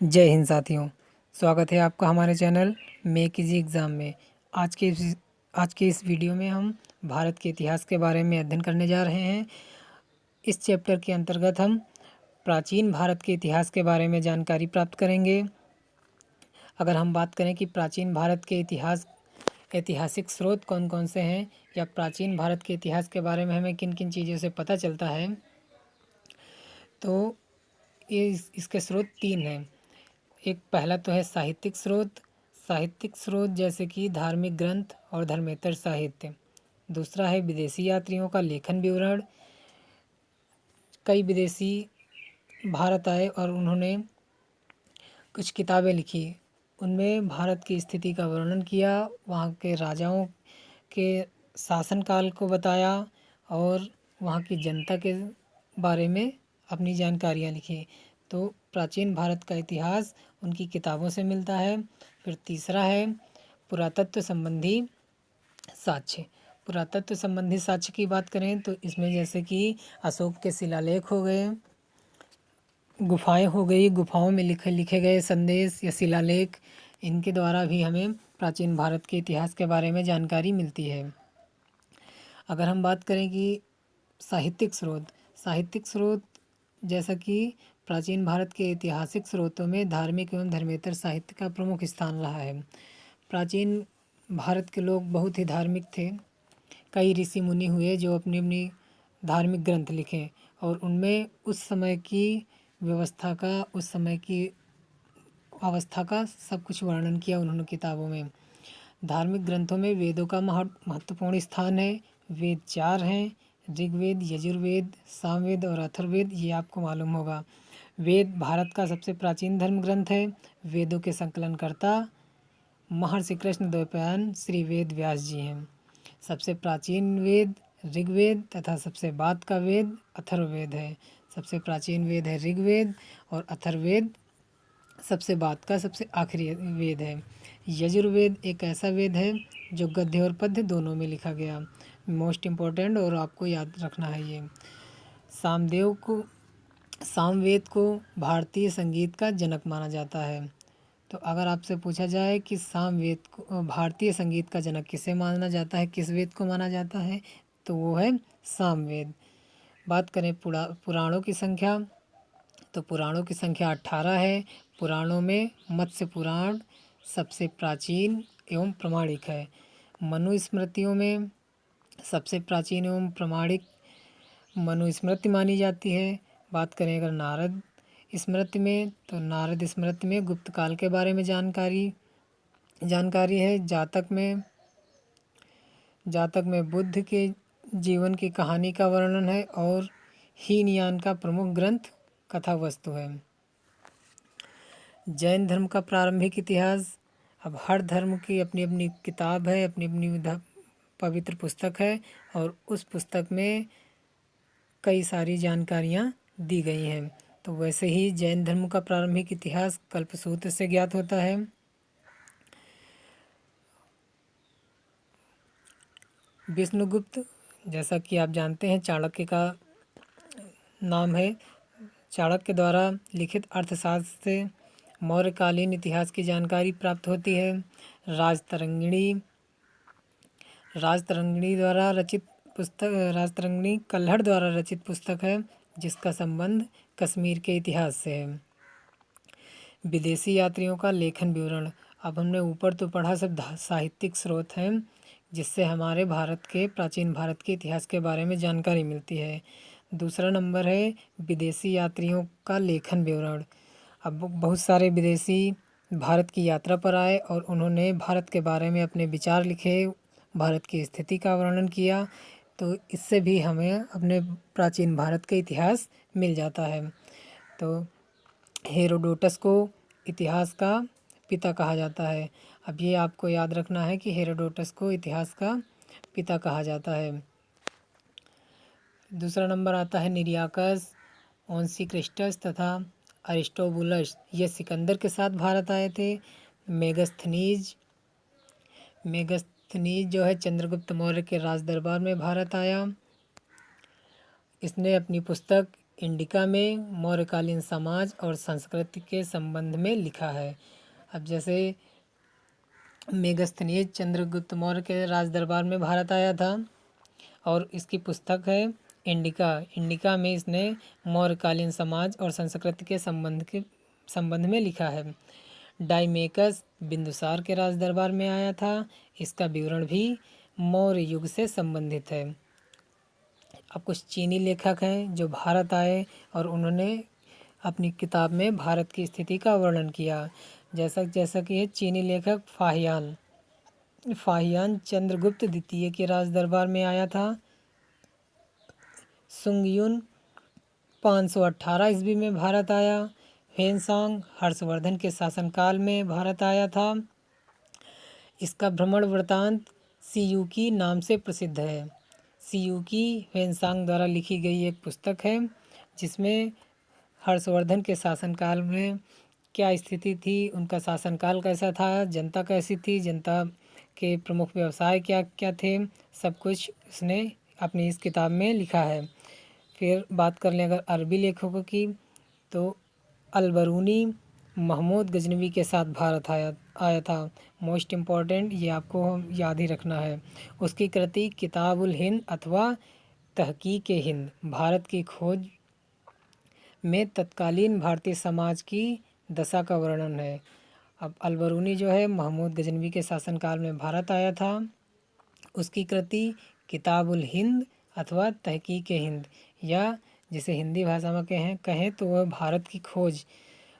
जय हिंद साथियों। स्वागत है आपका हमारे चैनल मेक इजी एग्ज़ाम में। आज के इस वीडियो में हम भारत के इतिहास के बारे में अध्ययन करने जा रहे हैं। इस चैप्टर के अंतर्गत हम प्राचीन भारत के इतिहास के बारे में जानकारी प्राप्त करेंगे। अगर हम बात करें कि प्राचीन भारत के ऐतिहासिक स्रोत कौन कौन से हैं, या प्राचीन भारत के इतिहास के बारे में हमें किन किन चीज़ों से पता चलता है, तो इसके स्रोत 3 हैं। एक पहला तो है साहित्यिक स्रोत जैसे कि धार्मिक ग्रंथ और धर्मेतर साहित्य। दूसरा है विदेशी यात्रियों का लेखन विवरण। कई विदेशी भारत आए और उन्होंने कुछ किताबें लिखी, उनमें भारत की स्थिति का वर्णन किया, वहाँ के राजाओं के शासनकाल को बताया और वहाँ की जनता के बारे में अपनी जानकारियाँ लिखी। तो प्राचीन भारत का इतिहास उनकी किताबों से मिलता है। फिर तीसरा है पुरातत्व संबंधी साक्ष्य। पुरातत्व संबंधी साक्ष्य की बात करें तो इसमें जैसे कि अशोक के शिलालेख हो गए, गुफाएं हो गई, गुफाओं में लिखे गए संदेश या शिलालेख, इनके द्वारा भी हमें प्राचीन भारत के इतिहास के बारे में जानकारी मिलती है। अगर हम बात करें कि साहित्यिक स्रोत जैसा कि प्राचीन भारत के ऐतिहासिक स्रोतों में धार्मिक एवं धर्मेतर साहित्य का प्रमुख स्थान रहा है। प्राचीन भारत के लोग बहुत ही धार्मिक थे। कई ऋषि मुनि हुए जो अपनी अपनी धार्मिक ग्रंथ लिखे और उनमें उस समय की व्यवस्था का, उस समय की अवस्था का सब कुछ वर्णन किया उन्होंने किताबों में। धार्मिक ग्रंथों में वेदों का महत्वपूर्ण स्थान है। वेद 4 हैं: ऋग्वेद, यजुर्वेद, सामवेद और अथर्ववेद। ये आपको मालूम होगा। वेद भारत का सबसे प्राचीन धर्म ग्रंथ है। वेदों के संकलनकर्ता महर्षि कृष्ण द्वैपायन श्री वेद व्यास जी हैं। सबसे प्राचीन वेद ऋग्वेद तथा सबसे बाद का वेद अथर्ववेद है। सबसे प्राचीन वेद है ऋग्वेद और अथर्ववेद सबसे बाद का सबसे आखिरी वेद है। यजुर्वेद एक ऐसा वेद है जो गद्य और पद्य दोनों में लिखा गया। मोस्ट इम्पोर्टेंट और आपको याद रखना है ये। सामवेद को भारतीय संगीत का जनक माना जाता है। तो अगर आपसे पूछा जाए कि सामवेद को भारतीय संगीत का जनक किसे माना जाता है, किस वेद को माना जाता है, तो वो है सामवेद। बात करें पुराणों की संख्या, तो पुराणों की संख्या 18 है। पुराणों में मत्स्य पुराण सबसे प्राचीन एवं प्रमाणिक है। मनुस्मृतियों में सबसे प्राचीन एवं प्रमाणिक मनुस्मृति मानी जाती है। बात करें अगर नारद स्मृति में, तो नारद स्मृति में गुप्त काल के बारे में जानकारी है। जातक में बुद्ध के जीवन की कहानी का वर्णन है और हीनयान का प्रमुख ग्रंथ कथा वस्तु है। जैन धर्म का प्रारंभिक इतिहास। अब हर धर्म की अपनी अपनी किताब है, अपनी अपनी पवित्र पुस्तक है और उस पुस्तक में कई सारी जानकारियाँ दी गई हैं। तो वैसे ही जैन धर्म का प्रारंभिक इतिहास कल्पसूत्र से ज्ञात होता है। विष्णुगुप्त, जैसा कि आप जानते हैं, चाणक्य का नाम है। चाणक्य द्वारा लिखित अर्थशास्त्र से मौर्यकालीन इतिहास की जानकारी प्राप्त होती है। राजतरंगिणी कल्हड़ द्वारा रचित पुस्तक है जिसका संबंध कश्मीर के इतिहास से है। विदेशी यात्रियों का लेखन विवरण। अब हमने ऊपर तो पढ़ा सब साहित्यिक स्रोत हैं जिससे हमारे प्राचीन भारत के इतिहास के बारे में जानकारी मिलती है। दूसरा नंबर है विदेशी यात्रियों का लेखन विवरण। अब बहुत सारे विदेशी भारत की यात्रा पर आए और उन्होंने भारत के बारे में अपने विचार लिखे, भारत की स्थिति का वर्णन किया। तो इससे भी हमें अपने प्राचीन भारत का इतिहास मिल जाता है। तो हेरोडोटस को इतिहास का पिता कहा जाता है। अब ये आपको याद रखना है कि हेरोडोटस को इतिहास का पिता कहा जाता है। दूसरा नंबर आता है निरियाकस, ओन्सिक्रिस्टस तथा अरिस्टोबुलस। ये सिकंदर के साथ भारत आए थे। मेगस्थनीज जो है चंद्रगुप्त मौर्य के राज दरबार में भारत आया। इसने अपनी पुस्तक इंडिका में मौर्यकालीन समाज और संस्कृति के संबंध में लिखा है। अब जैसे मेगस्थनीज चंद्रगुप्त मौर्य के राज दरबार में भारत आया था और इसकी पुस्तक है इंडिका। इंडिका में इसने मौर्यकालीन समाज और संस्कृति के संबंध में लिखा है। डाइमेकस बिंदुसार के राज दरबार में आया था। इसका विवरण भी मौर्य युग से संबंधित है। अब कुछ चीनी लेखक हैं जो भारत आए और उन्होंने अपनी किताब में भारत की स्थिति का वर्णन किया। जैसा जैसा कि ये चीनी लेखक फाहियान चंद्रगुप्त द्वितीय के राज दरबार में आया था। सुंगयुन 518 ईस्वी में भारत आया। हेनसांग हर्षवर्धन के शासनकाल में भारत आया था। इसका भ्रमण वृत्तांत सियुकी नाम से प्रसिद्ध है। सियुकी हेनसांग द्वारा लिखी गई एक पुस्तक है जिसमें हर्षवर्धन के शासनकाल में क्या स्थिति थी, उनका शासनकाल कैसा था, जनता कैसी थी, जनता के प्रमुख व्यवसाय क्या क्या थे, सब कुछ उसने अपनी इस किताब में लिखा है। फिर बात कर लें अगर अरबी लेखकों की, तो अलबरूनी महमूद गजनवी के साथ भारत आया था। मोस्ट इम्पॉर्टेंट, ये आपको याद ही रखना है। उसकी कृति किताबुल हिंद अथवा तहकीक हिंद भारत की खोज में तत्कालीन भारतीय समाज की दशा का वर्णन है। अब अलबरूनी जो है महमूद गजनवी के शासनकाल में भारत आया था। उसकी कृति किताबुल हिंद अथवा तहकीक हिंद, या जिसे हिंदी भाषा में कहें तो वह भारत की खोज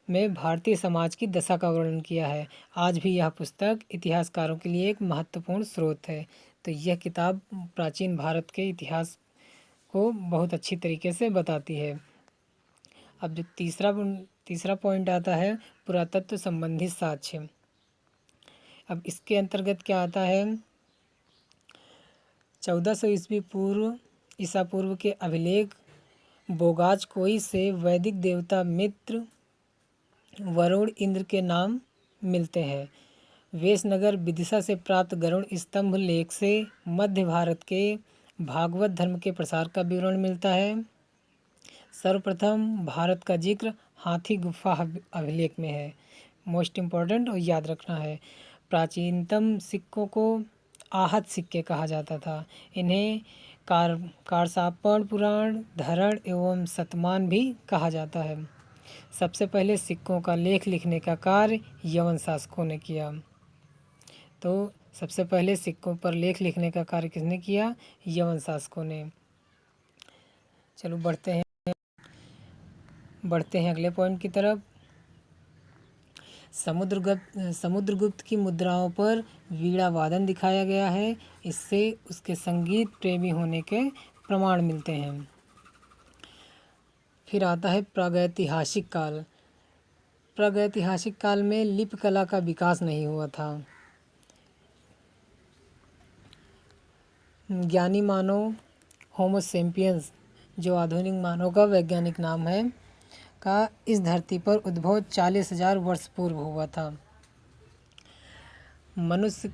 में भारतीय समाज की दशा का वर्णन किया है। आज भी यह पुस्तक इतिहासकारों के लिए एक महत्वपूर्ण स्रोत है। तो यह किताब प्राचीन भारत के इतिहास को बहुत अच्छी तरीके से बताती है। अब जो तीसरा पॉइंट आता है पुरातत्व संबंधी साक्ष्य। अब इसके अंतर्गत क्या आता है, 1400 ईसा पूर्व के अभिलेख बोगाजकोई से वैदिक देवता मित्र, वरुण, इंद्र के नाम मिलते हैं। वेशनगर विदिशा से प्राप्त गरुड़ स्तंभ लेख से मध्य भारत के भागवत धर्म के प्रसार का विवरण मिलता है। सर्वप्रथम भारत का जिक्र हाथी गुफा अभिलेख में है। मोस्ट इम्पॉर्टेंट और याद रखना है। प्राचीनतम सिक्कों को आहत सिक्के कहा जाता था। इन्हें कारसापण पुराण, धरण एवं शतमान भी कहा जाता है। सबसे पहले सिक्कों का लेख लिखने का कार्य यवन शासकों ने किया। तो सबसे पहले सिक्कों पर लेख लिखने का कार्य किसने किया? यवन शासकों ने। चलो बढ़ते हैं अगले पॉइंट की तरफ। समुद्रगुप्त की मुद्राओं पर वीणा वादन दिखाया गया है। इससे उसके संगीत प्रेमी होने के प्रमाण मिलते हैं। फिर आता है प्रागैतिहासिक काल। प्रागैतिहासिक काल में लिपि कला का विकास नहीं हुआ था। ज्ञानी मानव होमो सेपियंस, जो आधुनिक मानव का वैज्ञानिक नाम है, का इस धरती पर उद्भव 40,000 वर्ष पूर्व हुआ था। मनुष्य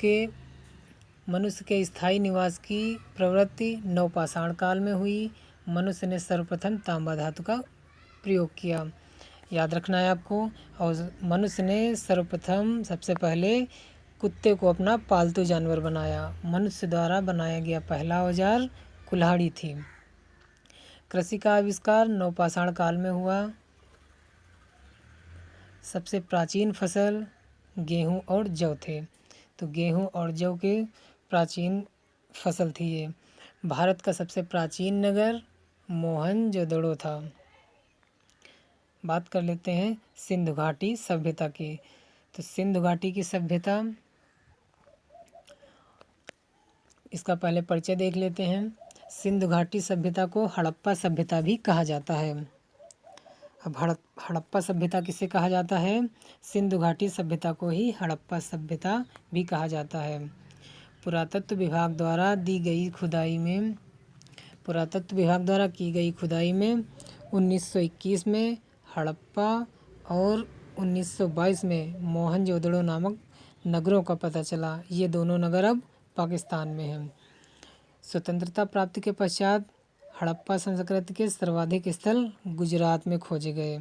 के स्थायी निवास की प्रवृत्ति नवपाषाण काल में हुई। मनुष्य ने सर्वप्रथम तांबा धातु का प्रयोग किया, याद रखना है आपको। और मनुष्य ने सबसे पहले कुत्ते को अपना पालतू जानवर बनाया। मनुष्य द्वारा बनाया गया पहला औजार कुल्हाड़ी थी। कृषि का आविष्कार नवपाषाण काल में हुआ। सबसे प्राचीन फसल गेहूं और जौ थे। तो गेहूं और जौ के प्राचीन फसल थी ये। भारत का सबसे प्राचीन नगर मोहनजोदड़ो था। बात कर लेते हैं सिंधु घाटी सभ्यता की। तो सिंधु घाटी की सभ्यता, इसका पहले परिचय देख लेते हैं। सिंधु घाटी सभ्यता को हड़प्पा सभ्यता भी कहा जाता है। अब हड़प्पा सभ्यता किसे कहा जाता है? सिंधु घाटी सभ्यता को ही हड़प्पा सभ्यता भी कहा जाता है। पुरातत्व विभाग द्वारा की गई खुदाई में 1921 में हड़प्पा और 1922 में मोहनजोदड़ो नामक नगरों का पता चला। ये दोनों नगर अब पाकिस्तान में हैं। स्वतंत्रता प्राप्ति के पश्चात हड़प्पा संस्कृति के सर्वाधिक स्थल गुजरात में खोजे गए।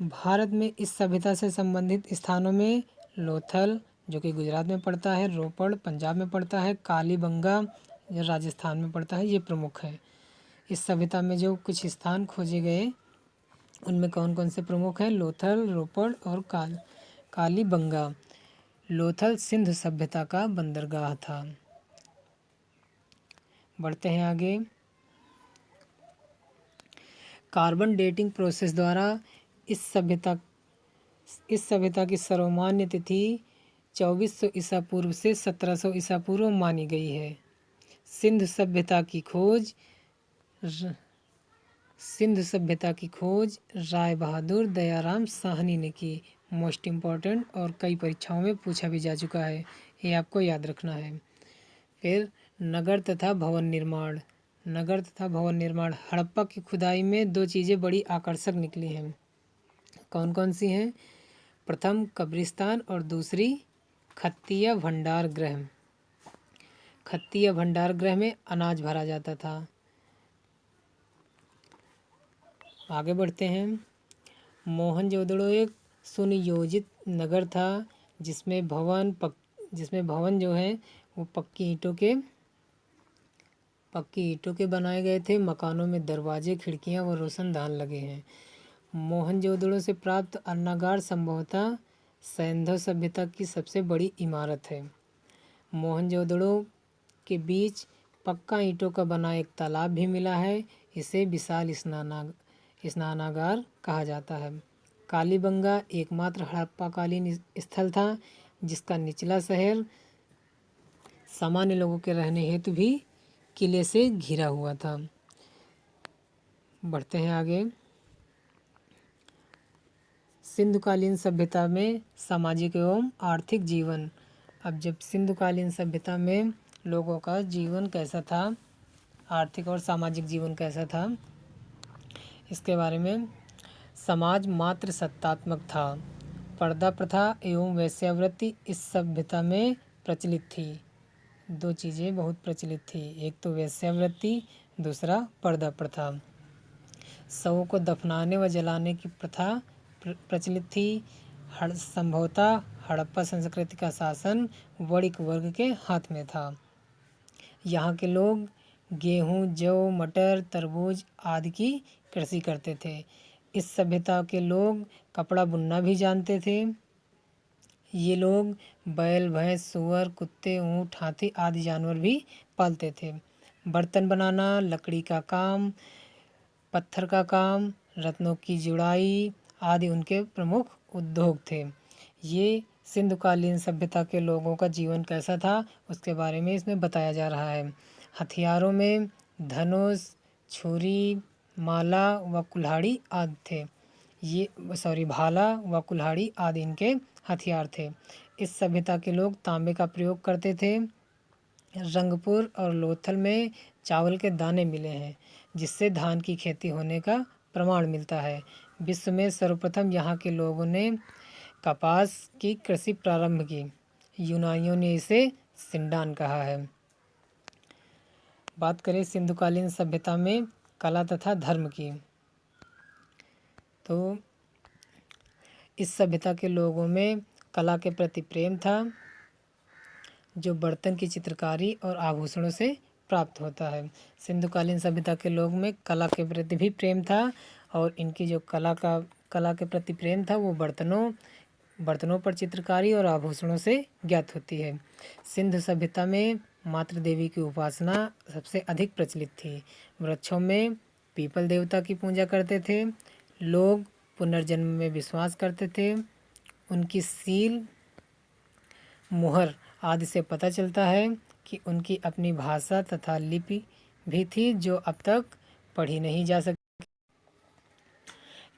भारत में इस सभ्यता से संबंधित स्थानों में लोथल, जो कि गुजरात में पड़ता है, रोपड़ पंजाब में पड़ता है, कालीबंगा जो राजस्थान में पड़ता है, ये प्रमुख है। इस सभ्यता में जो कुछ स्थान खोजे गए उनमें कौन कौन से प्रमुख हैं? लोथल, रोपड़ और कालीबंगा। लोथल सिंधु सभ्यता का बंदरगाह था। बढ़ते हैं आगे। कार्बन डेटिंग प्रोसेस द्वारा इस सभ्यता की सर्वमान्य तिथि 2400 ईसा पूर्व से 1700 ईसा पूर्व मानी गई है। सिंधु सभ्यता की खोज राय बहादुर दयाराम साहनी ने की। मोस्ट इम्पॉर्टेंट और कई परीक्षाओं में पूछा भी जा चुका है, ये आपको याद रखना है। फिर नगर तथा भवन निर्माण। हड़प्पा की खुदाई में दो चीज़ें बड़ी आकर्षक निकली हैं। कौन कौन सी हैं? प्रथम कब्रिस्तान और दूसरी खत्तीय भंडार गृह। खत्तीय भंडार गृह में अनाज भरा जाता था। आगे बढ़ते हैं। मोहनजोदड़ो एक सुनियोजित नगर था जिसमें भवन जो है वो पक्की ईंटों के बनाए गए थे। मकानों में दरवाजे, खिड़कियां व रोशनदान लगे हैं। मोहनजोदड़ो से प्राप्त अन्नागार संभवतः सैंधव सभ्यता की सबसे बड़ी इमारत है। मोहनजोदड़ो के बीच पक्का ईंटों का बना एक तालाब भी मिला है। इसे विशाल स्नानागार कहा जाता है। कालीबंगा एकमात्र हड़प्पाकालीन स्थल था जिसका निचला शहर सामान्य लोगों के रहने हेतु भी किले से घिरा हुआ था। बढ़ते हैं आगे। सिंधुकालीन सभ्यता में सामाजिक एवं आर्थिक जीवन। अब जब सिंधुकालीन सभ्यता में लोगों का जीवन कैसा था, आर्थिक और सामाजिक जीवन कैसा था, इसके बारे में। समाज मात्र सत्तात्मक था। पर्दा प्रथा एवं वेश्यावृत्ति इस सभ्यता में प्रचलित थी। दो चीज़ें बहुत प्रचलित थी, एक तो वेश्यावृत्ति, दूसरा पर्दा प्रथा। शवों को दफनाने व जलाने की प्रथा प्रचलित थी। संभवतः हड़प्पा संस्कृति का शासन वणिक वर्ग के हाथ में था। यहाँ के लोग गेहूँ, जौ, मटर, तरबूज आदि की कृषि करते थे। इस सभ्यता के लोग कपड़ा बुनना भी जानते थे। ये लोग बैल, भैंस, सुअर, कुत्ते, ऊँट, हाथी आदि जानवर भी पालते थे। बर्तन बनाना, लकड़ी का काम, पत्थर का काम, रत्नों की जुड़ाई आदि उनके प्रमुख उद्योग थे। ये सिंधुकालीन सभ्यता के लोगों का जीवन कैसा था उसके बारे में इसमें बताया जा रहा है। हथियारों में धनुष, छुरी, माला व कुल्हाड़ी आदि थे। भाला व कुल्हाड़ी आदि इनके हथियार थे। इस सभ्यता के लोग तांबे का प्रयोग करते थे। रंगपुर और लोथल में चावल के दाने मिले हैं जिससे धान की खेती होने का प्रमाण मिलता है। विश्व में सर्वप्रथम यहाँ के लोगों ने कपास की कृषि प्रारंभ की। यूनानियों ने इसे सिंडान कहा है। बात करें सिंधुकालीन सभ्यता में कला तथा धर्म की, तो इस सभ्यता के लोगों में कला के प्रति प्रेम था जो बर्तन की चित्रकारी और आभूषणों से प्राप्त होता है। सिंधुकालीन सभ्यता के लोग में कला के प्रति भी प्रेम था और इनकी जो कला के प्रति प्रेम था वो बर्तनों पर चित्रकारी और आभूषणों से ज्ञात होती है। सिंधु सभ्यता में मातृ देवी की उपासना सबसे अधिक प्रचलित थी। वृक्षों में पीपल देवता की पूजा करते थे। लोग पुनर्जन्म में विश्वास करते थे। उनकी सील, मुहर आदि से पता चलता है कि उनकी अपनी भाषा तथा लिपि भी थी जो अब तक पढ़ी नहीं जा सकती।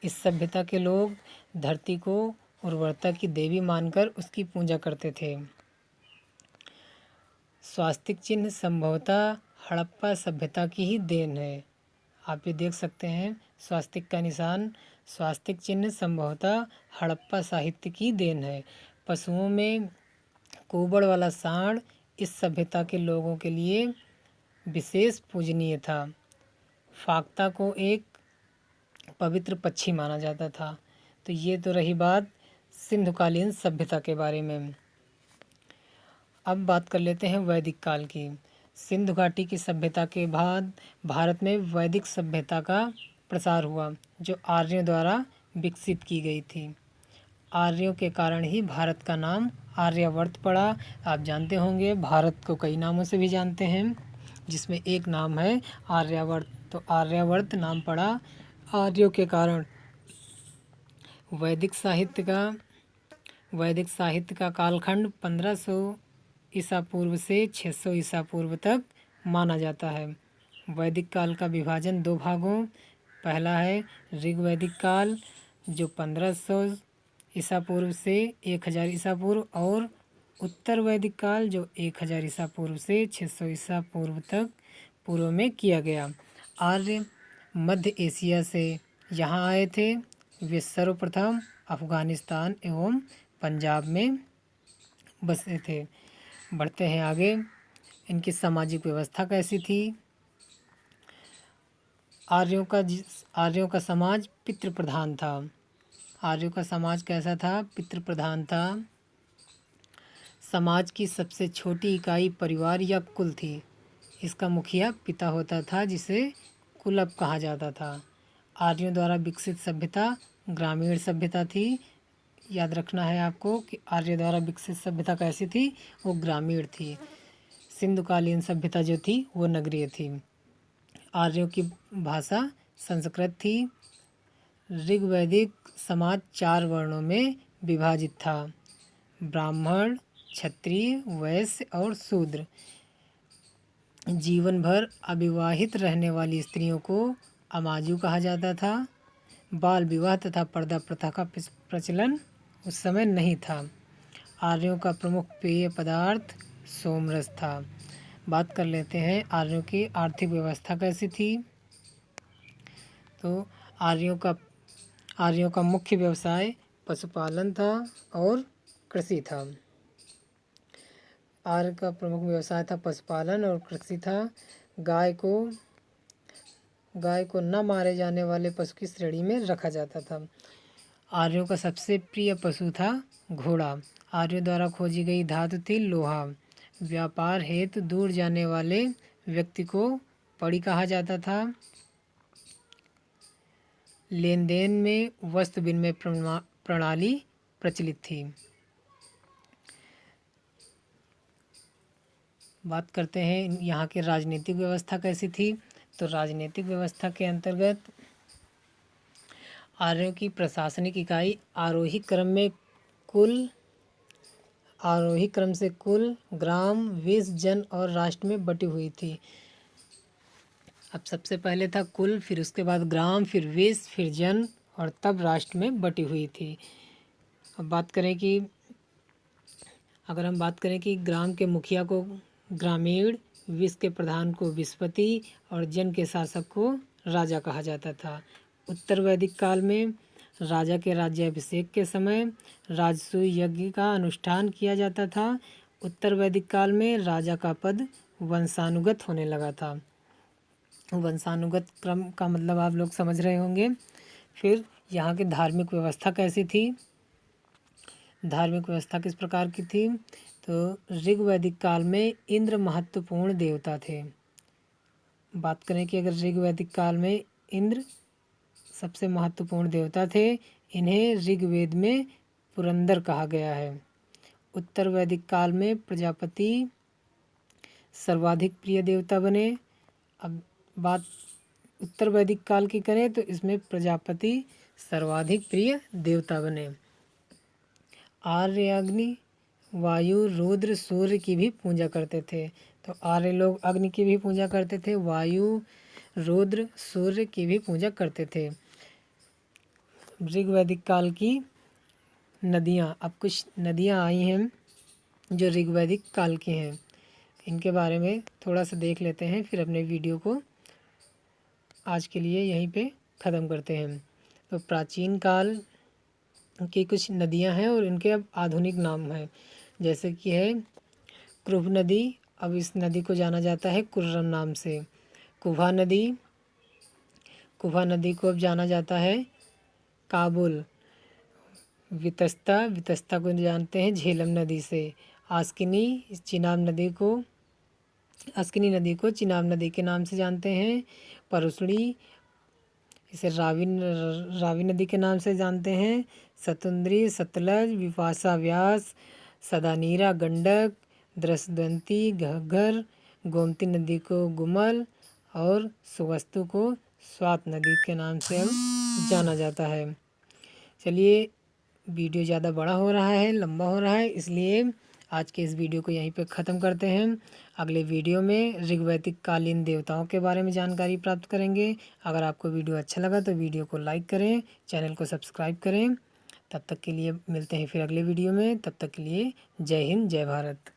इस सभ्यता के लोग धरती को उर्वरता की देवी मानकर उसकी पूजा करते थे। स्वास्तिक चिन्ह संभवतः हड़प्पा सभ्यता की ही देन है। आप ये देख सकते हैं स्वास्तिक का निशान, स्वास्तिक चिन्ह संभवतः हड़प्पा साहित्य की देन है। पशुओं में कुबड़ वाला सांड इस सभ्यता के लोगों के लिए विशेष पूजनीय था। फाख्ता को एक पवित्र पक्षी माना जाता था। तो ये तो रही बात सिंधुकालीन सभ्यता के बारे में। अब बात कर लेते हैं वैदिक काल की। सिंधु घाटी की सभ्यता के बाद भारत में वैदिक सभ्यता का प्रसार हुआ, जो आर्यों द्वारा विकसित की गई थी। आर्यों के कारण ही भारत का नाम आर्यावर्त पड़ा। आप जानते होंगे भारत को कई नामों से भी जानते हैं, जिसमें एक नाम है आर्यावर्त। तो आर्यावर्त नाम पड़ा आर्यों के कारण। वैदिक साहित्य का कालखंड 1500 ईसा पूर्व से 600 ईसा पूर्व तक माना जाता है। वैदिक काल का विभाजन दो भागों, पहला है ऋग्वैदिक काल जो 1500 ईसा पूर्व से 1000 ईसा पूर्व, और उत्तर वैदिक काल जो 1000 ईसा पूर्व से 600 ईसा पूर्व तक पूर्व में किया गया। आर्य मध्य एशिया से यहाँ आए थे। वे सर्वप्रथम अफ़गानिस्तान एवं पंजाब में बसे थे। बढ़ते हैं आगे। इनकी सामाजिक व्यवस्था कैसी थी? आर्यों का समाज पितृ प्रधान था। आर्यों का समाज कैसा था? पितृ प्रधान था। समाज की सबसे छोटी इकाई परिवार या कुल थी। इसका मुखिया पिता होता था, जिसे कुलप कहा जाता था। आर्यों द्वारा विकसित सभ्यता ग्रामीण सभ्यता थी। याद रखना है आपको कि आर्य द्वारा विकसित सभ्यता कैसी थी? वो ग्रामीण थी। सिंधुकालीन सभ्यता जो थी वो नगरीय थी। आर्यों की भाषा संस्कृत थी। ऋग्वैदिक समाज 4 वर्णों में विभाजित था: ब्राह्मण, क्षत्रिय, वैश्य और शूद्र। जीवन भर अविवाहित रहने वाली स्त्रियों को अमाजु कहा जाता था। बाल विवाह तथा पर्दा प्रथा का प्रचलन उस समय नहीं था। आर्यों का प्रमुख पेय पदार्थ सोमरस था। बात कर लेते हैं आर्यों की आर्थिक व्यवस्था कैसी थी। तो आर्यों का मुख्य व्यवसाय पशुपालन था और कृषि था। आर्य का प्रमुख व्यवसाय था पशुपालन और कृषि था। गाय को न मारे जाने वाले पशु की श्रेणी में रखा जाता था। आर्यों का सबसे प्रिय पशु था घोड़ा। आर्यों द्वारा खोजी गई धातु थी लोहा। व्यापार हेतु दूर जाने वाले व्यक्ति को पड़ी कहा जाता था। लेन देन में वस्तु विनिमय प्रणाली प्रचलित थी। बात करते हैं यहाँ की राजनीतिक व्यवस्था कैसी थी। तो राजनीतिक व्यवस्था के अंतर्गत आर्यों की प्रशासनिक इकाई आरोही क्रम से कुल, ग्राम, विष, जन और राष्ट्र में बटी हुई थी। अब सबसे पहले था कुल, फिर उसके बाद ग्राम, फिर विष, फिर जन और तब राष्ट्र में बटी हुई थी। अब अगर हम बात करें कि ग्राम के मुखिया को ग्रामीण, विष के प्रधान को विषपति और जन के शासक को राजा कहा जाता था। उत्तर वैदिक काल में राजा के राज्याभिषेक के समय राजसूय यज्ञ का अनुष्ठान किया जाता था। उत्तर वैदिक काल में राजा का पद वंशानुगत होने लगा था। वंशानुगत क्रम का मतलब आप लोग समझ रहे होंगे। फिर यहाँ की धार्मिक व्यवस्था कैसी थी? धार्मिक व्यवस्था किस प्रकार की थी? तो ऋग्वैदिक काल में इंद्र महत्वपूर्ण देवता थे। बात करें कि अगर ऋग्वैदिक काल में इंद्र सबसे महत्वपूर्ण देवता थे, इन्हें ऋग्वेद में पुरंदर कहा गया है। उत्तर वैदिक काल में प्रजापति सर्वाधिक प्रिय देवता बने। अब बात उत्तर वैदिक काल की करें तो इसमें प्रजापति सर्वाधिक प्रिय देवता बने। आर्य अग्नि, वायु, रुद्र, सूर्य की भी पूजा करते थे। तो आर्य लोग अग्नि की भी पूजा करते थे, वायु, रुद्र, सूर्य की भी पूजा करते थे। ऋग्वैदिक काल की नदियाँ, अब कुछ नदियाँ आई हैं जो ऋग्वैदिक काल की हैं। इनके बारे में थोड़ा सा देख लेते हैं, फिर अपने वीडियो को आज के लिए यहीं पे ख़त्म करते हैं। तो प्राचीन काल की कुछ नदियां हैं और इनके अब आधुनिक नाम हैं, जैसे कि है कृभ नदी। अब इस नदी को जाना जाता है कुर्रम नाम से। कुभा नदी, कुभा नदी को अब जाना जाता है काबुल। वितस्ता को जानते हैं झेलम नदी से। अस्किनी नदी को चिनाब नदी के नाम से जानते हैं। परुसड़ी, इसे रावी नदी के नाम से जानते हैं। सतुंद्री, सतलज, विपाशा व्यास, सदानीरा गंडक, द्रसदंती घग्गर, गोमती नदी को गुमल और सुवस्तु को स्वात नदी के नाम से अब जाना जाता है। चलिए, वीडियो ज़्यादा बड़ा हो रहा है, लंबा हो रहा है, इसलिए आज के इस वीडियो को यहीं पे ख़त्म करते हैं। अगले वीडियो में ऋग्वैदिक कालीन देवताओं के बारे में जानकारी प्राप्त करेंगे। अगर आपको वीडियो अच्छा लगा तो वीडियो को लाइक करें, चैनल को सब्सक्राइब करें। तब तक के लिए मिलते हैं फिर अगले वीडियो में। तब तक के लिए जय हिंद, जय भारत।